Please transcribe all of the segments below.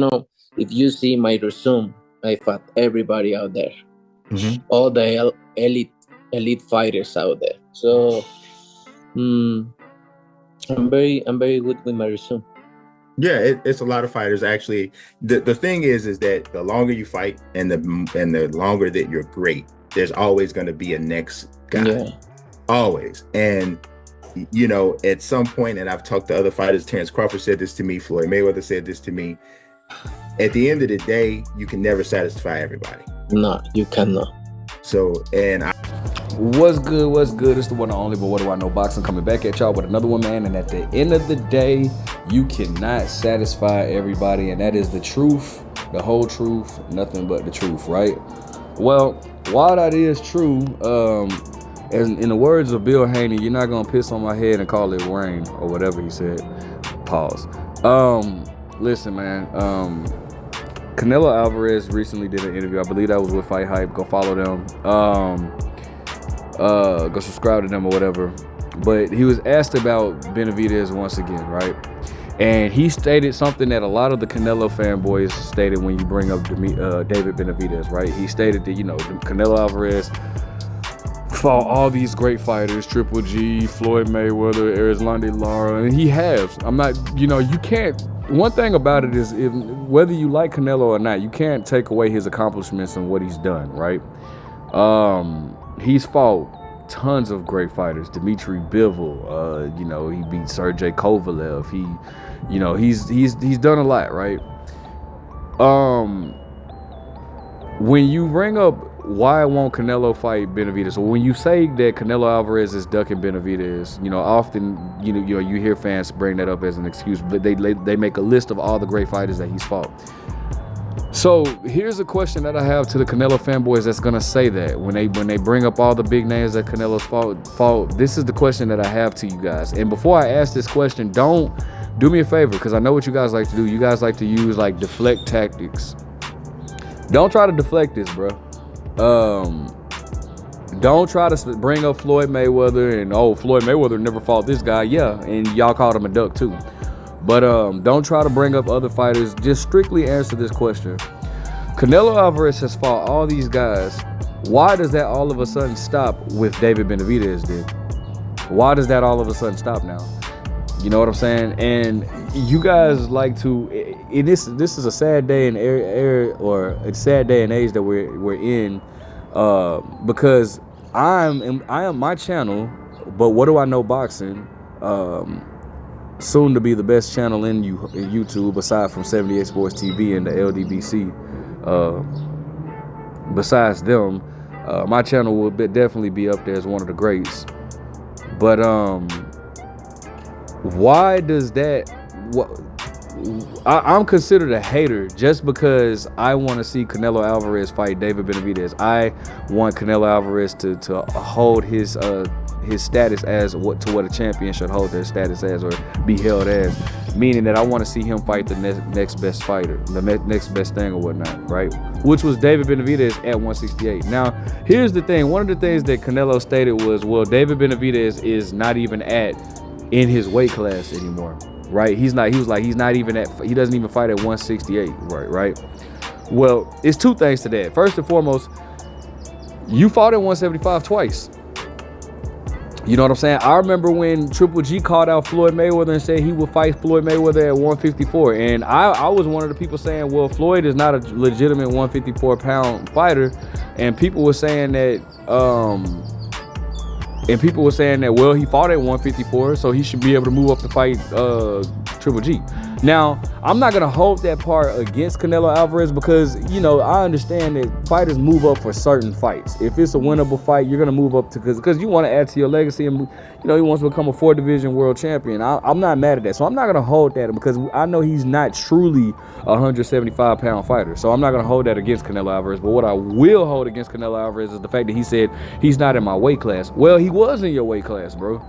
know if you see my resume, I fought everybody out there, all the elite fighters out there. So mm, I'm very good with my resume. Yeah, it's a lot of fighters actually. The thing is that the longer you fight and the longer that you're great, there's always going to be a next guy. Yeah. Always. And at some point, and I've talked to other fighters, Terrence Crawford said this to me, Floyd Mayweather said this to me. At the end of the day, you can never satisfy everybody. No, you cannot. So, what's good? It's the one and only, but what do I know? Boxing coming back at y'all with another one, man. And at the end of the day, you cannot satisfy everybody, and that is the truth, the whole truth, nothing but the truth, right? Well, while that is true, and in the words of Bill Haney, you're not gonna piss on my head and call it rain or whatever he said. Pause. Listen, man. Canelo Alvarez recently did an interview. I believe that was with Fight Hype. Go follow them. Go subscribe to them or whatever. But he was asked about Benavidez once again, right? And he stated something that a lot of the Canelo fanboys stated when you bring up David Benavidez, right? He stated that, Canelo Alvarez fought all these great fighters, Triple G, Floyd Mayweather, Erislandy Lara, and he has. I'm not, you can't. One thing about it is, whether you like Canelo or not, you can't take away his accomplishments and what he's done, right? He's fought tons of great fighters. Dmitry Bivol, he beat Sergey Kovalev. He's done a lot, right? When you bring up why won't Canelo fight Benavidez, or when you say that Canelo Alvarez is ducking Benavidez, often you hear fans bring that up as an excuse, but they make a list of all the great fighters that he's fought. So here's a question that I have to the Canelo fanboys that's gonna say that when they bring up all the big names that Canelo's fought. This is the question that I have to you guys. And before I ask this question, don't do me a favor, because I know what you guys like to do. You guys like to use like deflect tactics. Don't try to deflect this, bro. Don't try to bring up Floyd Mayweather and Floyd Mayweather never fought this guy. Yeah, and y'all called him a duck too. But don't try to bring up other fighters. Just strictly answer this question. Canelo Alvarez has fought all these guys. Why does that all of a sudden stop with David Benavidez did? Why does that all of a sudden stop now? You know what I'm saying? And you guys like to. This is a sad day and or a sad day and age that we're in, because I am my channel. But what do I know? Boxing. Soon to be the best channel in YouTube, aside from 78 Sports TV and the LDBC. Besides them, my channel will definitely be up there as one of the greats. But why does that? I'm considered a hater just because I want to see Canelo Alvarez fight David Benavidez. I want Canelo Alvarez to hold his status as what a champion should hold their status as, or be held as, meaning that I want to see him fight the next best fighter, the next best thing or whatnot, right? Which was David Benavidez at 168. Now, here's the thing. One of the things that Canelo stated was, well, David Benavidez is not even in his weight class anymore, right? He doesn't even fight at 168, right? Well, it's two things to that. First and foremost, you fought at 175 twice. You know what I'm saying? I remember when Triple G called out Floyd Mayweather and said he would fight Floyd Mayweather at 154. And I was one of the people saying, well, Floyd is not a legitimate 154-pound fighter. And people were saying that, well, he fought at 154, so he should be able to move up to fight Triple G. Now, I'm not going to hold that part against Canelo Alvarez because, I understand that fighters move up for certain fights. If it's a winnable fight, you're going to move up to because you want to add to your legacy and, he wants to become a 4-division world champion. I'm not mad at that. So I'm not going to hold that because I know he's not truly a 175-pound fighter. So I'm not going to hold that against Canelo Alvarez. But what I will hold against Canelo Alvarez is the fact that he said he's not in my weight class. Well, he was in your weight class, bro.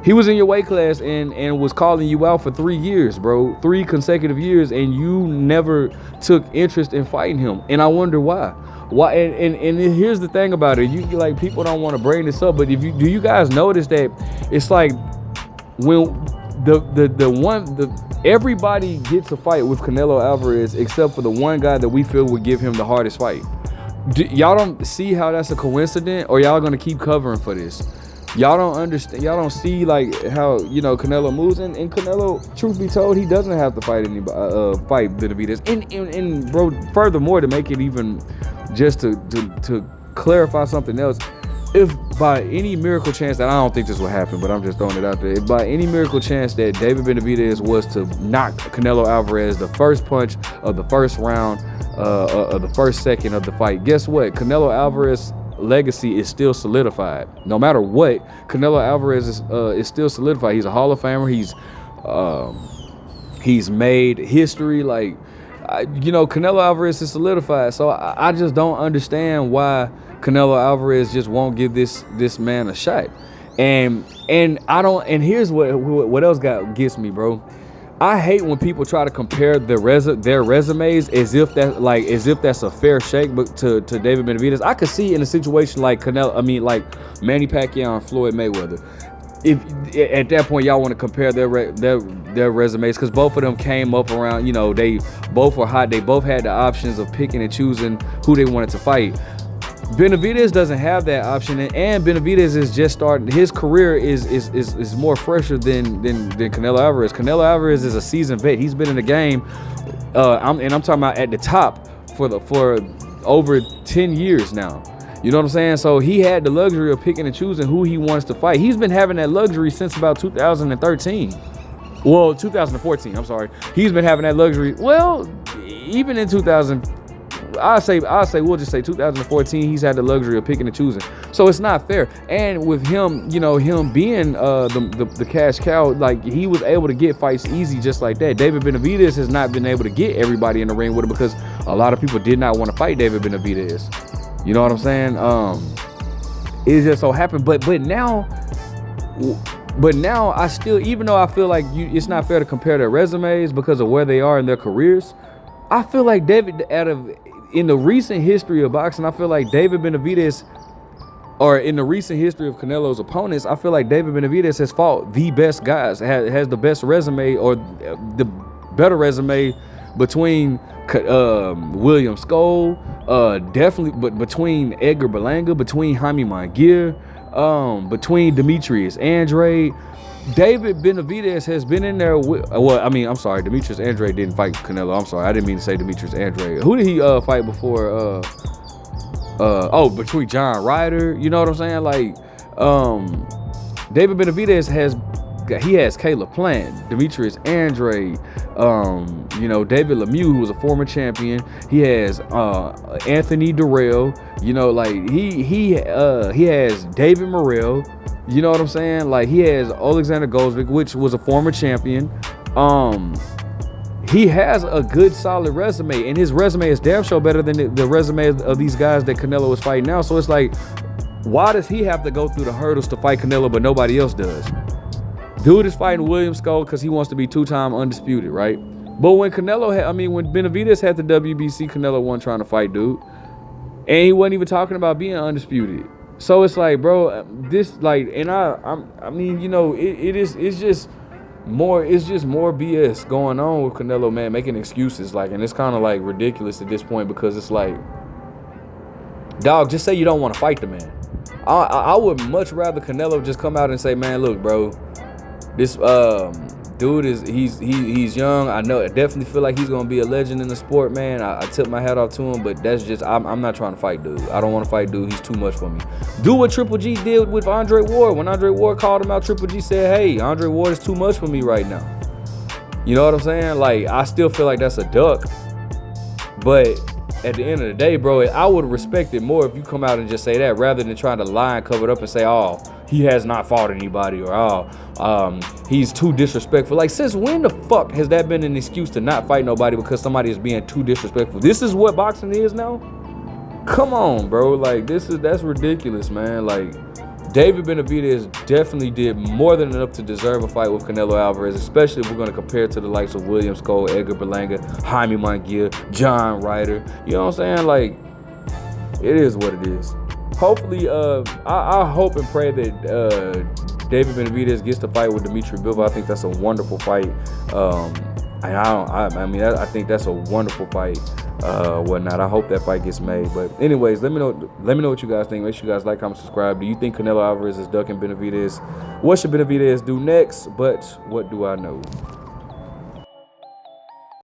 He was in your weight class and was calling you out for 3 years, bro. 3 consecutive years, and you never took interest in fighting him. And I wonder why. Why? And here's the thing about it. You like, people don't want to bring this up, but do you guys notice that it's like when everybody gets a fight with Canelo Alvarez except for the one guy that we feel would give him the hardest fight. Y'all don't see how that's a coincidence, or y'all gonna keep covering for this? Y'all don't understand. Y'all don't see like how Canelo moves, and Canelo, truth be told, he doesn't have to fight anybody, fight Benavidez. And bro, furthermore, to make it even just to clarify something else, if by any miracle chance, that I don't think this will happen, but I'm just throwing it out there. If by any miracle chance that David Benavidez was to knock Canelo Alvarez the first punch of the first round, of the first second of the fight, guess what? Canelo Alvarez legacy is still solidified. No matter what, Canelo Alvarez is still solidified. He's a Hall of Famer. He's made history. Like, Canelo Alvarez is solidified. So I just don't understand why Canelo Alvarez just won't give this man a shot. And I don't. And here's what else gets me, bro. I hate when people try to compare their resumes as if that's a fair shake, but to David Benavidez. I could see in a situation like like Manny Pacquiao and Floyd Mayweather, if at that point y'all want to compare their resumes, because both of them came up around, they both were hot, they both had the options of picking and choosing who they wanted to fight. Benavidez doesn't have that option, and Benavidez is just starting. His career is more fresher than Canelo Alvarez. Canelo Alvarez is a seasoned vet. He's been in the game, I'm talking about at the top for over 10 years now. You know what I'm saying? So he had the luxury of picking and choosing who he wants to fight. He's been having that luxury since about 2013. Well, 2014. I'm sorry. He's been having that luxury. Well, even in 2000. I'll say we'll just say 2014, he's had the luxury of picking and choosing. So it's not fair. And with him, him being the cash cow, like, he was able to get fights easy just like that. David Benavidez has not been able to get everybody in the ring with him because a lot of people did not want to fight David Benavidez. You know what I'm saying? It just so happened. But now I still, even though I feel like it's not fair to compare their resumes because of where they are in their careers, I feel like in the recent history of boxing, I feel like David Benavidez, or in the recent history of Canelo's opponents, I feel like David Benavidez has fought the best guys, has the best resume, or the better resume between William Skoll, definitely, but between Edgar Berlanga, between Jaime Munguia, between Demetrius Andrade. David Benavidez has been in there I'm sorry, Demetrius Andrade didn't fight Canelo. I'm sorry, I didn't mean to say Demetrius Andrade. Who did he fight before? Between John Ryder. You know what I'm saying? Like, David Benavidez has Caleb Plant, Demetrius Andrade, David Lemieux, who was a former champion. He has Anthony Durrell. He has David Morrell. You know what I'm saying? Like, he has Alexander Gosvick, which was a former champion. He has a good, solid resume, and his resume is damn sure better than the resume of these guys that Canelo is fighting now. So it's like, why does he have to go through the hurdles to fight Canelo, but nobody else does? Dude is fighting William Skoll because he wants to be two-time undisputed, right? But when when Benavidez had the WBC, Canelo wasn't trying to fight dude, and he wasn't even talking about being undisputed. So it's like, bro, this, like, and it's just more BS going on with Canelo, man, making excuses, like, and it's kind of like ridiculous at this point, because it's like, dog, just say you don't want to fight the man. I would much rather Canelo just come out and say, man, look, bro, this dude he's young. I definitely feel like he's gonna be a legend in the sport, man. I tip my hat off to him, but that's just, I'm not trying to fight dude. I don't want to fight dude. He's too much for me. Do what Triple G did with Andre Ward. When Andre Ward called him out, Triple G said, hey, Andre Ward is too much for me right now. You know what I'm saying? Like, I still feel like that's a duck, but at the end of the day, bro, I would respect it more if you come out and just say that, rather than trying to lie and cover it up and say, oh, he has not fought anybody, or he's too disrespectful. Like, since when the fuck has that been an excuse to not fight nobody because somebody is being too disrespectful? This is what boxing is now? Come on, bro. Like, that's ridiculous, man. Like, David Benavidez definitely did more than enough to deserve a fight with Canelo Alvarez, especially if we're going to compare it to the likes of William Skoll, Edgar Berlanga, Jaime Munguia, John Ryder. You know what I'm saying? Like, it is what it is. Hopefully, I hope and pray that David Benavidez gets to fight with Dimitri Bivol, I think that's a wonderful fight. I think that's a wonderful fight. Whatnot. I hope that fight gets made. But anyways, let me know what you guys think. Make sure you guys like, comment, subscribe. Do you think Canelo Alvarez is ducking Benavidez? What should Benavidez do next? But what do I know?